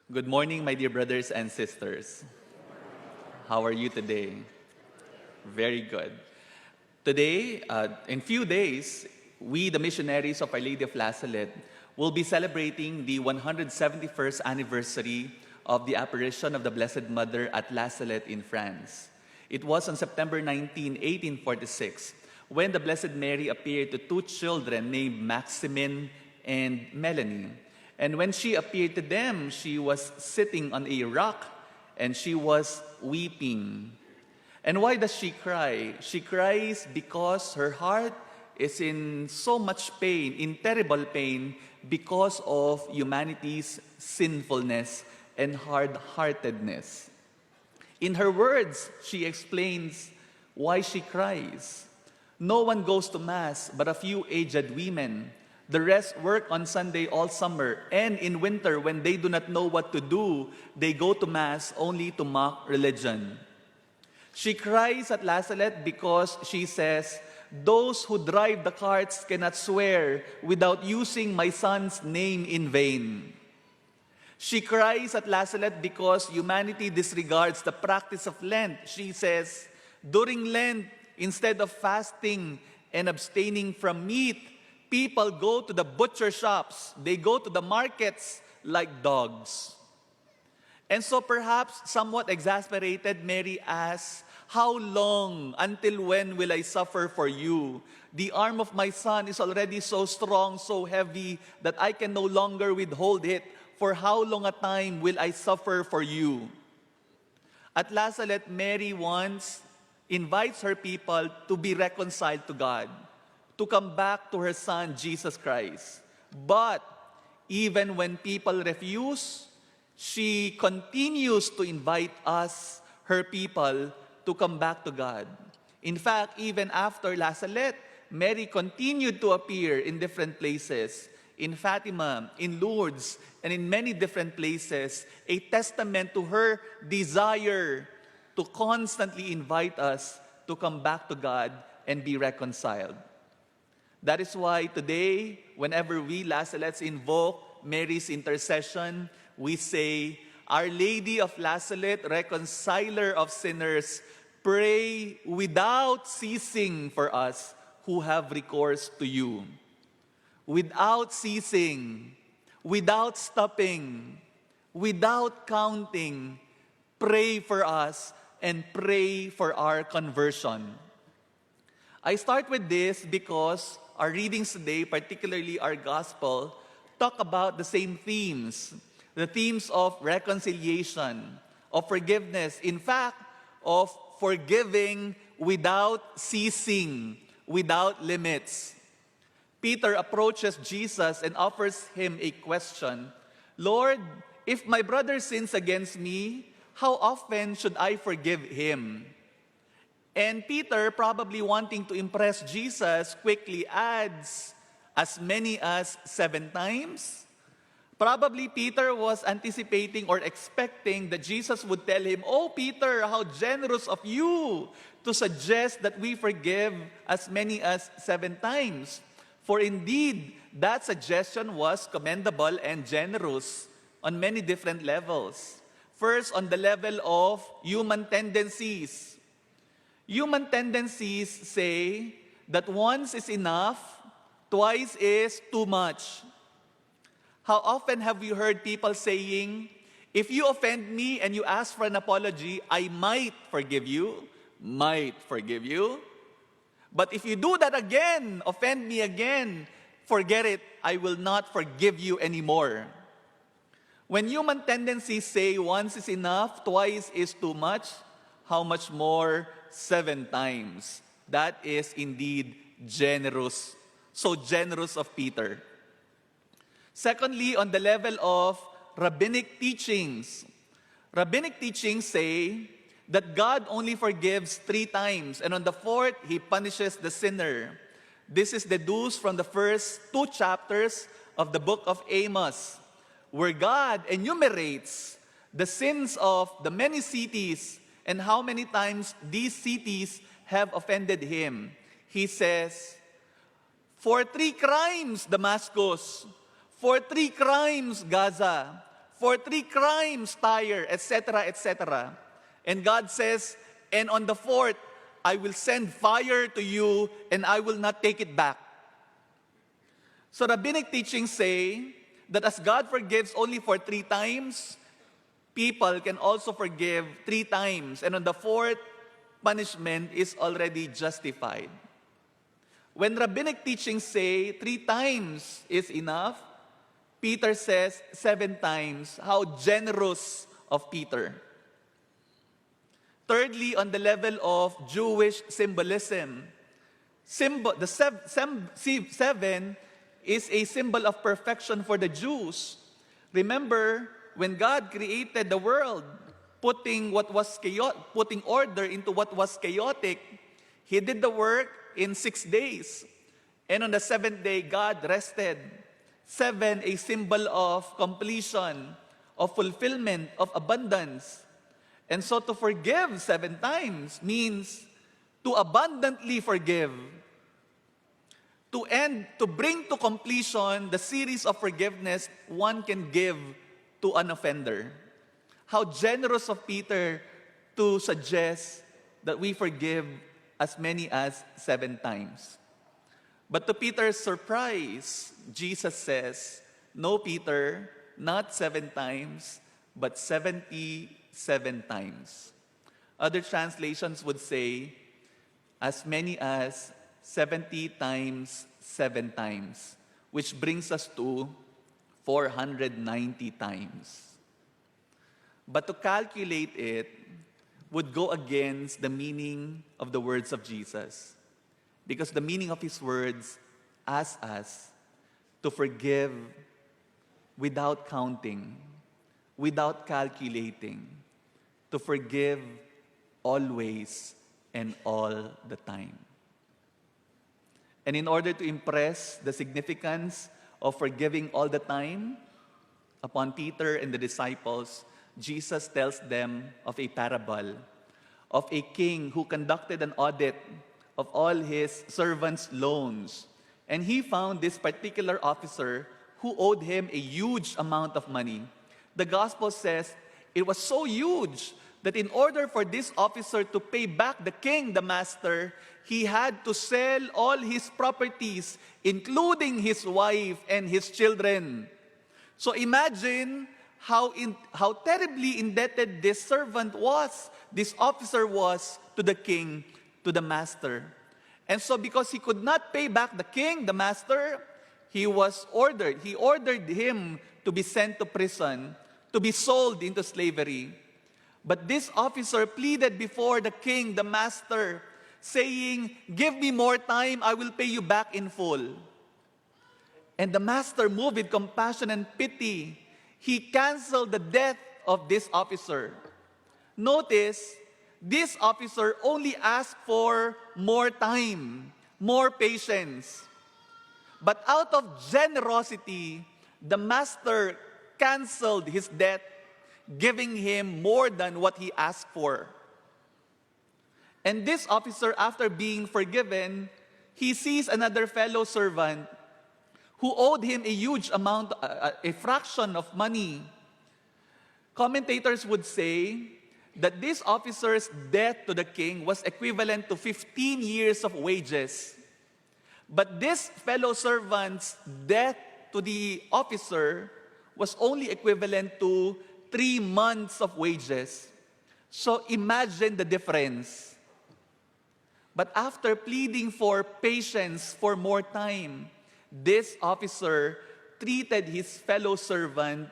Good morning, my dear brothers and sisters. How are you today? Very good. Today, in few days, we, the missionaries of Our Lady of La Salette, will be celebrating the 171st anniversary of the apparition of the Blessed Mother at La Salette in France. It was on September 19, 1846, when the Blessed Mary appeared to two children named Maximin and Melanie. And when she appeared to them, she was sitting on a rock and she was weeping. And why does she cry? She cries because her heart is in so much pain, in terrible pain, because of humanity's sinfulness and hard-heartedness. In her words, she explains why she cries. No one goes to Mass but a few aged women. The rest work on Sunday all summer, and in winter, when they do not know what to do, they go to Mass only to mock religion. She cries at La Salette because she says, "Those who drive the carts cannot swear without using my son's name in vain." She cries at La Salette because humanity disregards the practice of Lent. She says, during Lent, instead of fasting and abstaining from meat, people go to the butcher shops, they go to the markets like dogs. And so perhaps somewhat exasperated, Mary asks, "How long, until when will I suffer for you? The arm of my son is already so strong, so heavy, that I can no longer withhold it. For how long a time will I suffer for you?" At La Salette, Mary once invites her people to be reconciled to God, to come back to her Son, Jesus Christ. But even when people refuse, she continues to invite us, her people, to come back to God. In fact, even after La Salette, Mary continued to appear in different places, in Fatima, in Lourdes, and in many different places, a testament to her desire to constantly invite us to come back to God and be reconciled. That is why today, whenever we La Salettes invoke Mary's intercession, we say, "Our Lady of La Salette, reconciler of sinners, pray without ceasing for us who have recourse to you." Without ceasing, without stopping, without counting, pray for us and pray for our conversion. I start with this because our readings today, particularly our gospel, talk about the same themes. The themes of reconciliation, of forgiveness, in fact, of forgiving without ceasing, without limits. Peter approaches Jesus and offers him a question. "Lord, if my brother sins against me, how often should I forgive him?" And Peter, probably wanting to impress Jesus, quickly adds, "As many as 7 times?" Probably Peter was anticipating or expecting that Jesus would tell him, "Oh, Peter, how generous of you to suggest that we forgive as many as 7 times. For indeed, that suggestion was commendable and generous on many different levels. First, on the level of human tendencies. Human tendencies say that once is enough, twice is too much. How often have you heard people saying, "If you offend me and you ask for an apology, I might forgive you." Might forgive you. But if you do that again, offend me again, forget it, I will not forgive you anymore. When human tendencies say once is enough, twice is too much, how much more 7 times? That is indeed generous. So generous of Peter. Secondly, on the level of rabbinic teachings. Rabbinic teachings say that God only forgives 3 times, and on the 4th, He punishes the sinner. This is deduced from the first 2 chapters of the book of Amos, where God enumerates the sins of the many cities and how many times these cities have offended Him. He says, "For 3 crimes, Damascus. For 3 crimes, Gaza. For 3 crimes tire, etc., etc. And God says, and on the 4th, I will send fire to you and I will not take it back. So rabbinic teachings say that as God forgives only for 3 times, people can also forgive 3 times. And on the 4th, punishment is already justified. When rabbinic teachings say 3 times is enough, Peter says 7 times. How generous of Peter. Thirdly, on the level of Jewish symbolism, the 7 is a symbol of perfection for the Jews. Remember, when God created the world, putting order into what was chaotic, He did the work in 6 days. And on the 7th day, God rested. 7, a symbol of completion, of fulfillment, of abundance. And so to forgive 7 times means to abundantly forgive. To bring to completion the series of forgiveness one can give to an offender. How generous of Peter to suggest that we forgive as many as 7 times. But to Peter's surprise, Jesus says, no, Peter, not 7 times, but 77 times. Other translations would say, as many as 70 times 7 times, which brings us to 490 times. But to calculate it would go against the meaning of the words of Jesus. Because the meaning of His words asks us to forgive without counting, without calculating, to forgive always and all the time. And in order to impress the significance of forgiving all the time upon Peter and the disciples, Jesus tells them of a parable of a king who conducted an audit of all his servants' loans. And he found this particular officer who owed him a huge amount of money. The gospel says it was so huge that in order for this officer to pay back the king, the master, he had to sell all his properties, including his wife and his children. So imagine how terribly indebted this servant was, this officer was to the king, to the master. And so because he could not pay back the king, the master, he ordered him to be sent to prison, to be sold into slavery. But this officer pleaded before the king, the master, saying, "Give me more time, I will pay you back in full." And the master, moved with compassion and pity, he canceled the debt of this officer. Notice, this officer only asked for more time, more patience. But out of generosity, the master canceled his debt, giving him more than what he asked for. And this officer, after being forgiven, he sees another fellow servant who owed him a huge amount, a fraction of money. Commentators would say that this officer's debt to the king was equivalent to 15 years of wages. But this fellow servant's debt to the officer was only equivalent to 3 months of wages. So imagine the difference. But after pleading for patience, for more time, this officer treated his fellow servant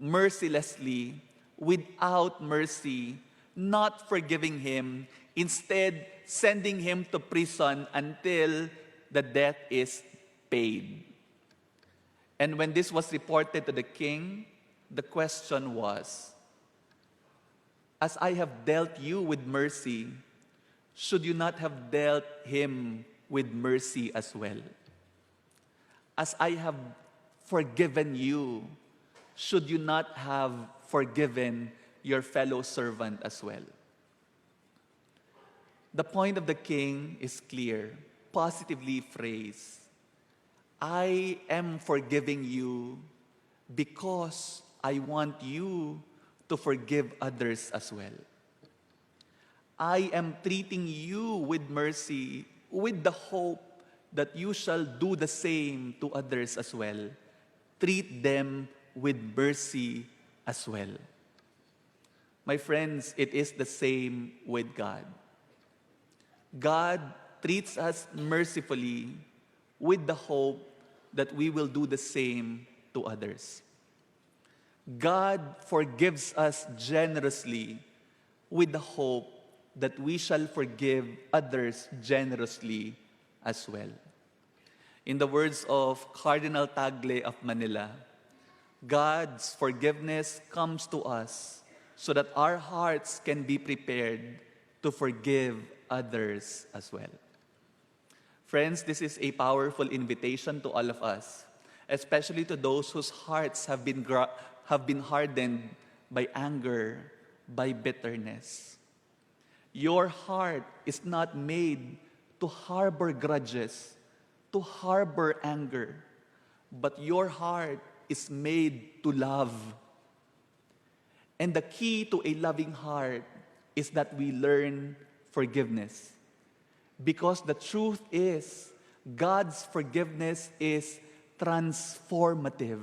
mercilessly, without mercy, not forgiving him, instead sending him to prison until the debt is paid. And when this was reported to the king, the question was, "As I have dealt you with mercy, should you not have dealt him with mercy as well? As I have forgiven you, should you not have forgiven your fellow servant as well?" The point of the king is clear, positively phrased. I am forgiving you because I want you to forgive others as well. I am treating you with mercy, with the hope that you shall do the same to others as well. Treat them with mercy as well. My friends, it is the same with God. God treats us mercifully with the hope that we will do the same to others. God forgives us generously with the hope that we shall forgive others generously as well. In the words of Cardinal Tagle of Manila, God's forgiveness comes to us so that our hearts can be prepared to forgive others as well. Friends, this is a powerful invitation to all of us, especially to those whose hearts have been hardened by anger, by bitterness. Your heart is not made to harbor grudges, to harbor anger, but your heart is made to love. And the key to a loving heart is that we learn forgiveness. Because the truth is, God's forgiveness is transformative.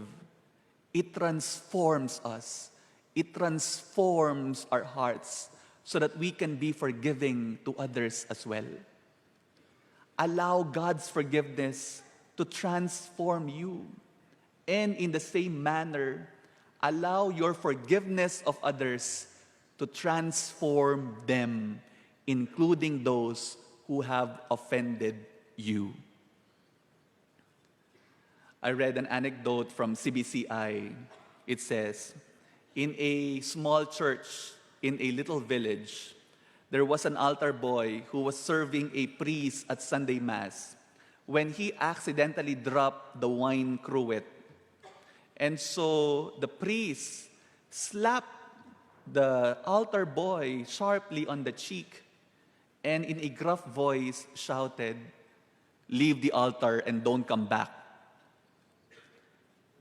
It transforms us. It transforms our hearts so that we can be forgiving to others as well. Allow God's forgiveness to transform you. And in the same manner, allow your forgiveness of others to transform them, including those who have offended you. I read an anecdote from CBCI. It says, in a small church in a little village, there was an altar boy who was serving a priest at Sunday Mass when he accidentally dropped the wine cruet. And so the priest slapped the altar boy sharply on the cheek and in a gruff voice shouted, "Leave the altar and don't come back."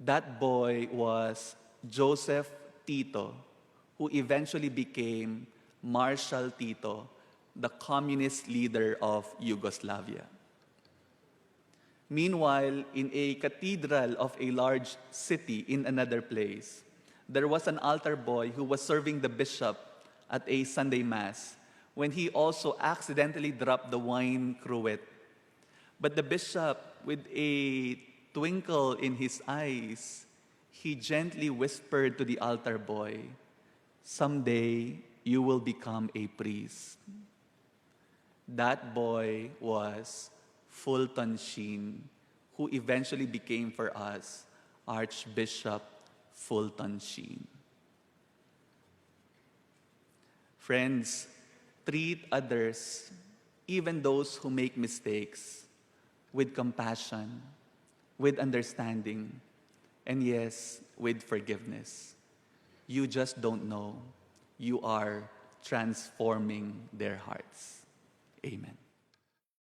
That boy was Joseph Tito, who eventually became Marshal Tito, the communist leader of Yugoslavia. Meanwhile, in a cathedral of a large city in another place, there was an altar boy who was serving the bishop at a Sunday Mass when he also accidentally dropped the wine cruet. But the bishop, with a twinkle in his eyes, he gently whispered to the altar boy, "Someday you will become a priest." That boy was Fulton Sheen, who eventually became for us Archbishop Fulton Sheen. Friends, treat others, even those who make mistakes, with compassion, with understanding, and yes, with forgiveness. You just don't know. You are transforming their hearts. Amen.